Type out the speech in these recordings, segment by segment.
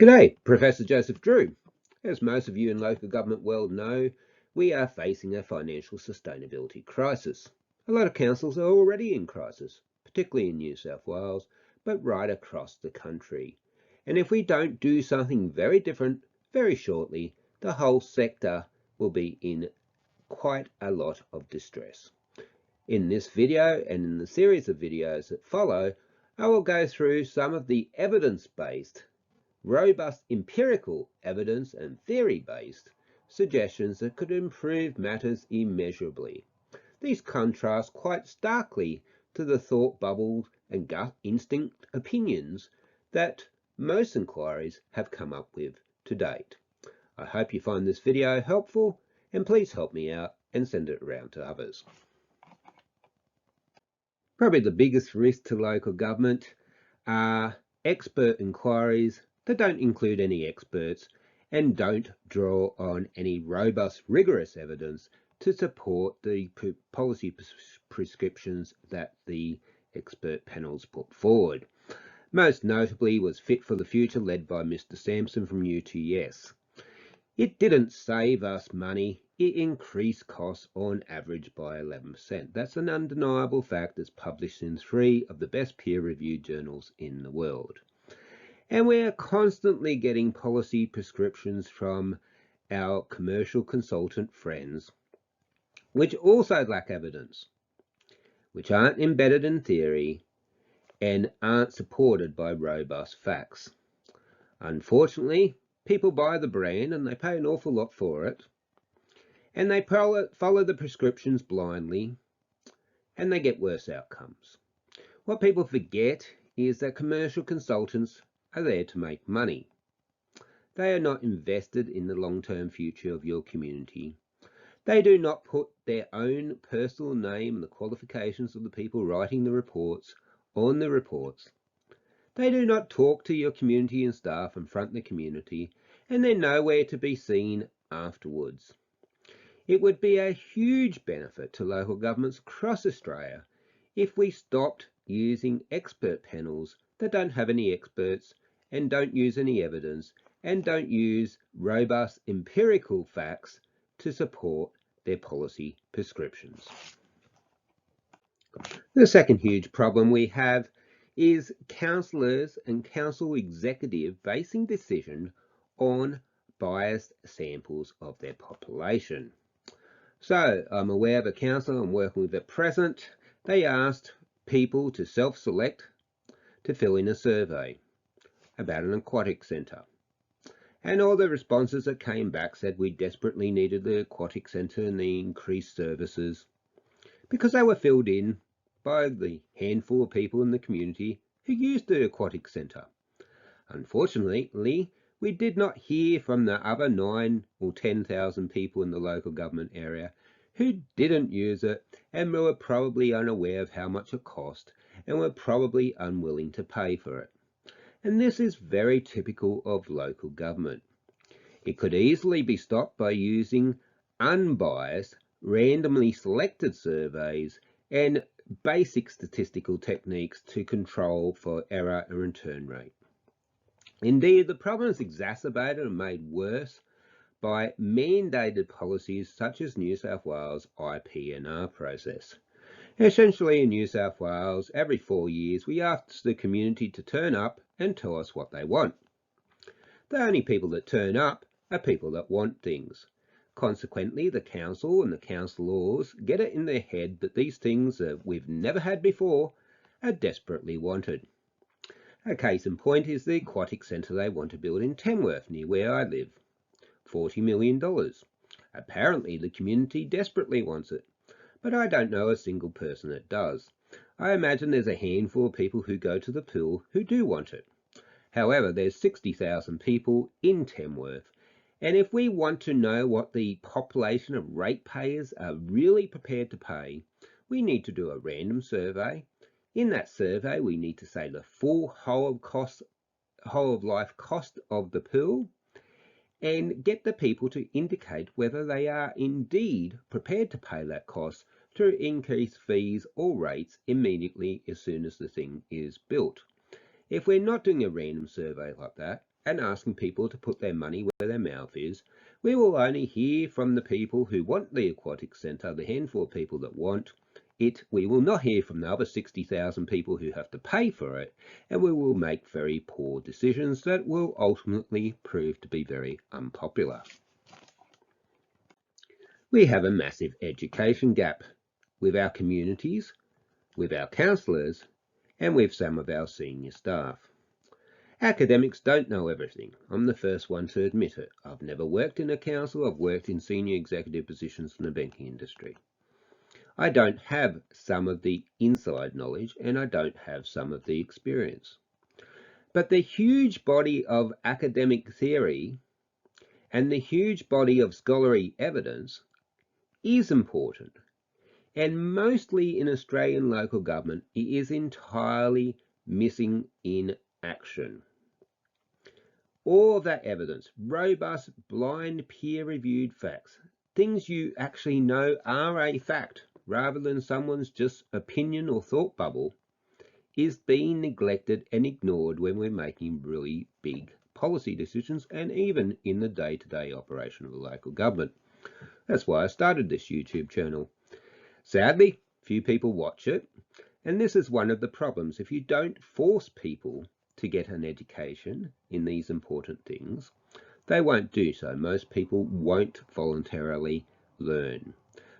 G'day, Professor Joseph Drew. As most of you in local government world know, we are facing a financial sustainability crisis. A lot of councils are already in crisis, particularly in New South Wales, but right across the country. And if we don't do something very different very shortly, the whole sector will be in quite a lot of distress. In this video and in the series of videos that follow, I will go through some of the evidence-based robust empirical evidence and theory-based suggestions that could improve matters immeasurably. These contrast quite starkly to the thought bubbles and gut instinct opinions that most inquiries have come up with to date. I hope you find this video helpful, and please help me out and send it around to others. Probably the biggest risk to local government are expert inquiries that don't include any experts and don't draw on any robust, rigorous evidence to support the policy prescriptions that the expert panels put forward. Most notably was Fit for the Future, led by Mr. Sampson from UTS. It didn't save us money, it increased costs on average by 11%. That's an undeniable fact that's published in 3 of the best peer-reviewed journals in the world. And we're constantly getting policy prescriptions from our commercial consultant friends, which also lack evidence, which aren't embedded in theory, and aren't supported by robust facts. Unfortunately, people buy the brand and they pay an awful lot for it, and they follow the prescriptions blindly, and they get worse outcomes. What people forget is that commercial consultants are there to make money. They are not invested in the long-term future of your community. They do not put their own personal name and the qualifications of the people writing the reports on the reports. They do not talk to your community and staff in front of the community, and they're nowhere to be seen afterwards. It would be a huge benefit to local governments across Australia if we stopped using expert panels that don't have any experts and don't use any evidence and don't use robust empirical facts to support their policy prescriptions. The second huge problem we have is councillors and council executive basing decision on biased samples of their population. So I'm aware of a council I'm working with at present. They asked people to self-select to fill in a survey about an aquatic centre. And all the responses that came back said we desperately needed the aquatic centre and the increased services, because they were filled in by the handful of people in the community who used the aquatic centre. Unfortunately, we did not hear from the other 9 or 10,000 people in the local government area who didn't use it and were probably unaware of how much it cost and were probably unwilling to pay for it. And this is very typical of local government. It could easily be stopped by using unbiased, randomly selected surveys and basic statistical techniques to control for error and return rate. Indeed, the problem is exacerbated and made worse by mandated policies such as New South Wales' IPNR process. Essentially, in New South Wales, every 4 years, we ask the community to turn up and tell us what they want. The only people that turn up are people that want things. Consequently, the council and the councillors get it in their head that these things that we've never had before are desperately wanted. A case in point is the aquatic centre they want to build in Tamworth, near where I live. $40 million. Apparently the community desperately wants it, but I don't know a single person that does. I imagine there's a handful of people who go to the pool who do want it. However, there's 60,000 people in Tamworth, and if we want to know what the population of ratepayers are really prepared to pay, we need to do a random survey. In that survey, we need to say the full whole of life cost of the pool and get the people to indicate whether they are indeed prepared to pay that cost to increase fees or rates immediately as soon as the thing is built. If we're not doing a random survey like that and asking people to put their money where their mouth is, we will only hear from the people who want the aquatic centre, the handful of people that want it. We will not hear from the other 60,000 people who have to pay for it, and we will make very poor decisions that will ultimately prove to be very unpopular. We have a massive education gap with our communities, with our councillors, and with some of our senior staff. Academics don't know everything. I'm the first one to admit it. I've never worked in a council. I've worked in senior executive positions in the banking industry. I don't have some of the inside knowledge, and I don't have some of the experience. But the huge body of academic theory and the huge body of scholarly evidence is important. And mostly in Australian local government, it is entirely missing in action. All of that evidence, robust, blind, peer-reviewed facts, things you actually know are a fact, rather than someone's just opinion or thought bubble, is being neglected and ignored when we're making really big policy decisions and even in the day-to-day operation of a local government. That's why I started this YouTube channel. Sadly, few people watch it, and this is one of the problems. If you don't force people to get an education in these important things, they won't do so. Most people won't voluntarily learn.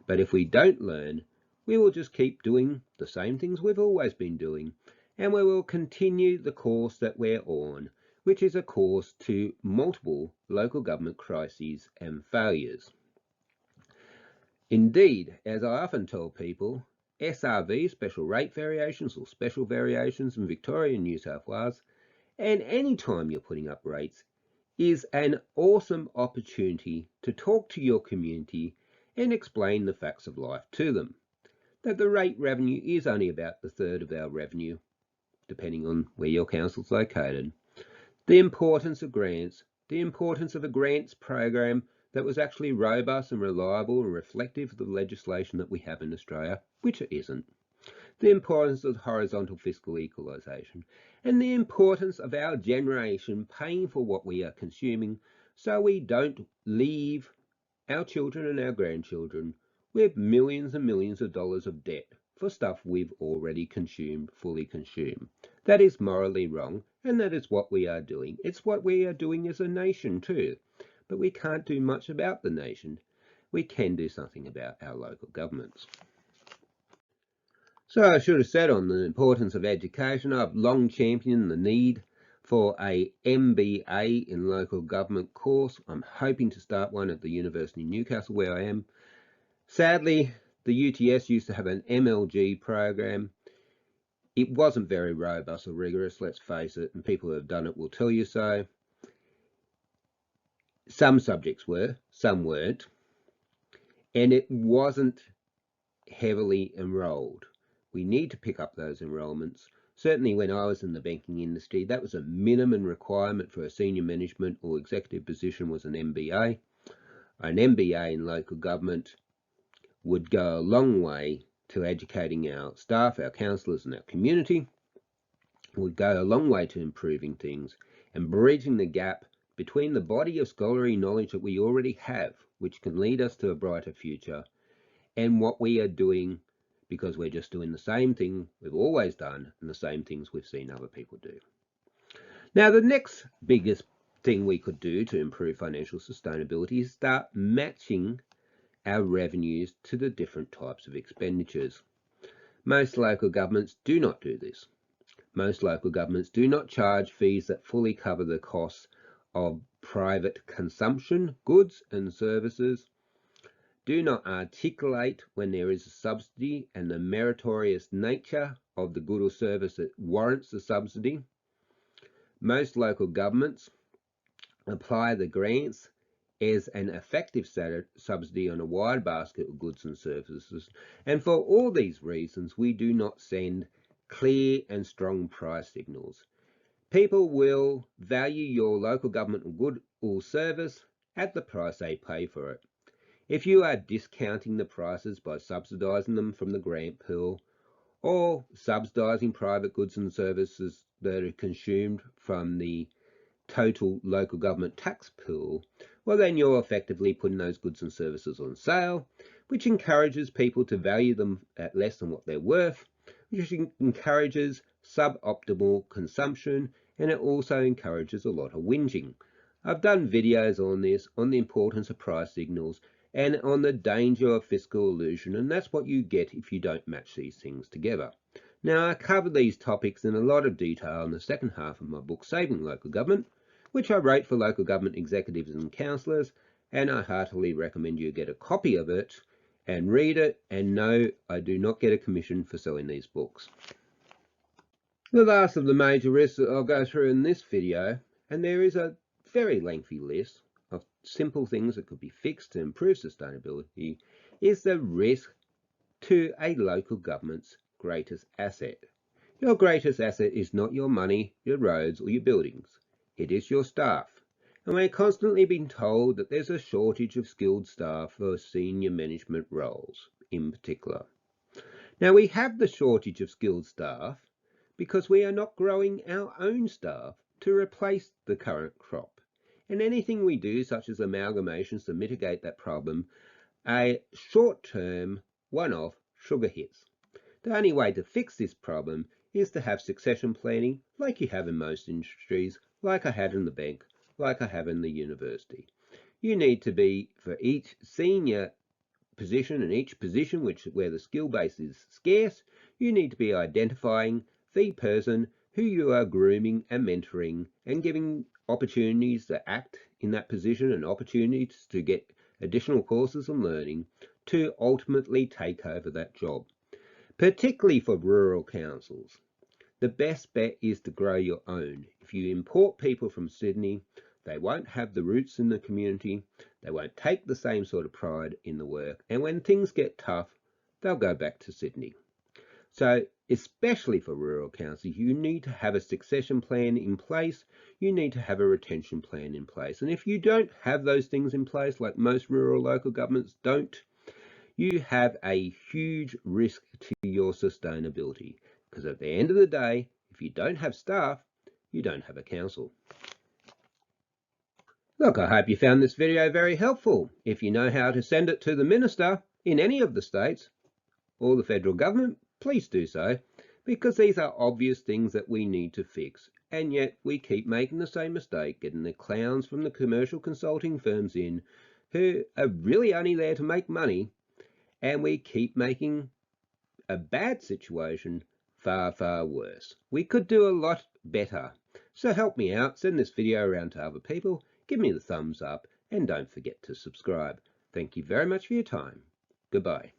But if we don't learn, we will just keep doing the same things we've always been doing, and we will continue the course that we're on, which is a course to multiple local government crises and failures. Indeed, as I often tell people, SRV, special rate variations or special variations in Victoria and New South Wales, and any time you're putting up rates, is an awesome opportunity to talk to your community and explain the facts of life to them. That the rate revenue is only about a third of our revenue, depending on where your council's located. The importance of grants, the importance of a grants program that was actually robust and reliable and reflective of the legislation that we have in Australia, which it isn't. The importance of horizontal fiscal equalisation, and the importance of our generation paying for what we are consuming so we don't leave our children and our grandchildren with millions and millions of dollars of debt for stuff we've already consumed, fully consumed. That is morally wrong, and that is what we are doing. It's what we are doing as a nation too. But we can't do much about the nation. We can do something about our local governments. So I should have said on the importance of education, I've long championed the need for a MBA in local government course. I'm hoping to start one at the University of Newcastle where I am. Sadly, the UTS used to have an MLG program. It wasn't very robust or rigorous, let's face it, and people who have done it will tell you so. Some subjects were, some weren't, and it wasn't heavily enrolled. We need to pick up those enrolments. Certainly when I was in the banking industry, that was a minimum requirement for a senior management or executive position was an MBA. An MBA in local government would go a long way to educating our staff, our councillors and our community. It would go a long way to improving things and bridging the gap between the body of scholarly knowledge that we already have, which can lead us to a brighter future, and what we are doing because we're just doing the same thing we've always done and the same things we've seen other people do. Now, the next biggest thing we could do to improve financial sustainability is start matching our revenues to the different types of expenditures. Most local governments do not do this. Most local governments do not charge fees that fully cover the costs of private consumption, goods and services, do not articulate when there is a subsidy and the meritorious nature of the good or service that warrants the subsidy. Most local governments apply the grants as an effective subsidy on a wide basket of goods and services. And for all these reasons, we do not send clear and strong price signals. People will value your local government good or service at the price they pay for it. If you are discounting the prices by subsidising them from the grant pool or subsidising private goods and services that are consumed from the total local government tax pool, well then you're effectively putting those goods and services on sale, which encourages people to value them at less than what they're worth, which encourages suboptimal consumption, and it also encourages a lot of whinging. I've done videos on this, on the importance of price signals, and on the danger of fiscal illusion, and that's what you get if you don't match these things together. Now, I covered these topics in a lot of detail in the second half of my book, Saving Local Government, which I wrote for local government executives and councillors, and I heartily recommend you get a copy of it and read it, and no, I do not get a commission for selling these books. The last of the major risks that I'll go through in this video, and there is a very lengthy list of simple things that could be fixed to improve sustainability, is the risk to a local government's greatest asset. Your greatest asset is not your money, your roads, or your buildings. It is your staff. And we're constantly being told that there's a shortage of skilled staff for senior management roles in particular. Now, we have the shortage of skilled staff because we are not growing our own staff to replace the current crop. And anything we do, such as amalgamations to mitigate that problem, a short-term, one-off sugar hits. The only way to fix this problem is to have succession planning like you have in most industries, like I had in the bank, like I have in the university. You need to be, for each senior position and each position where the skill base is scarce, you need to be identifying the person who you are grooming and mentoring and giving opportunities to act in that position and opportunities to get additional courses and learning to ultimately take over that job. Particularly for rural councils, the best bet is to grow your own. If you import people from Sydney, they won't have the roots in the community, they won't take the same sort of pride in the work, and when things get tough, they'll go back to Sydney. So, especially for rural councils, you need to have a succession plan in place, you need to have a retention plan in place. And if you don't have those things in place, like most rural local governments don't, you have a huge risk to your sustainability, because at the end of the day, if you don't have staff, you don't have a council. Look, I hope you found this video very helpful. If you know how to send it to the minister in any of the states or the federal government, please do so, because these are obvious things that we need to fix, and yet we keep making the same mistake, getting the clowns from the commercial consulting firms in who are really only there to make money, and we keep making a bad situation far, far worse. We could do a lot better. So help me out, send this video around to other people, give me the thumbs up, and don't forget to subscribe. Thank you very much for your time. Goodbye.